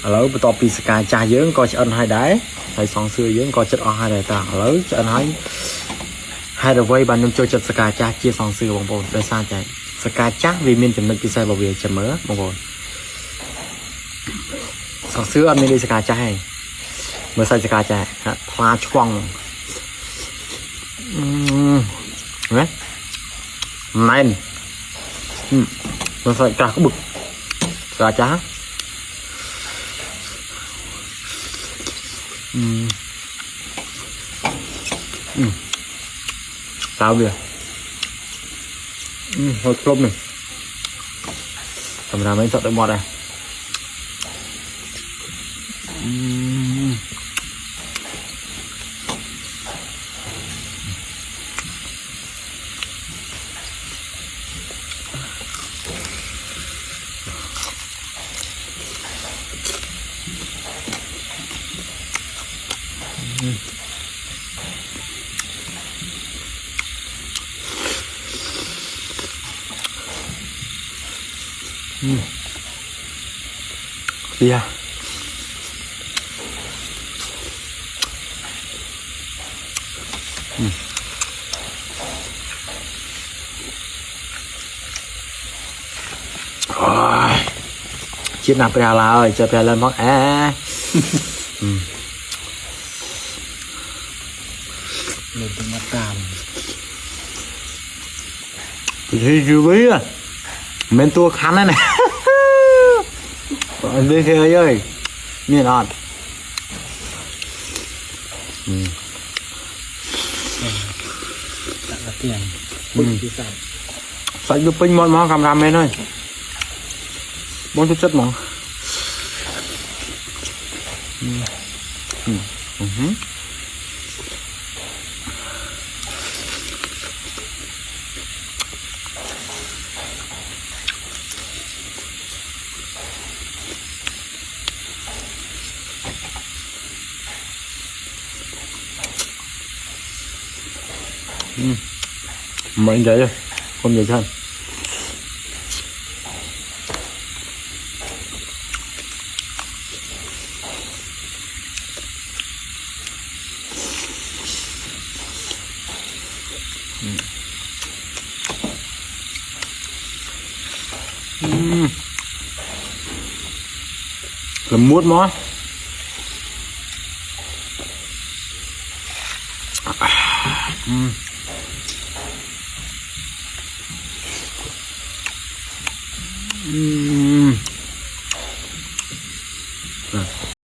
แล้วต่อปีสกายจ่าเยอะก็จะอันให้ได้ใส่ซองซื้อเยอะก็จะเอาให้ได้ต่างแล้วจะอันให้เราไว้บันทึกโจจัดสกายจ่าเกี่ยซองซื้อบางคนได้สร้างใจสกายจ่าวิมินจะมันพิเศษบริเวณจะเหมือบางคนซองซื้ออันนี้สกายจ่าให้เมื่อใส่สกายจ่าพลาช่วงเห็นไหมนั่นมันใส่กากบึกสกายจ่าtao bìa hơi cơm này cầm ra mấy sợi đậu bọt này bia chiếc nạp ra là ơi cho ra lên món lên từ mắt cam thì chưa biết à men tua khăn này này bên kia ơi miền ngọt là tiền bưng thì sao sạch giúp pin món cầm làm men ơi món chút chất món mình vậy không vậy thôi làm muốt mó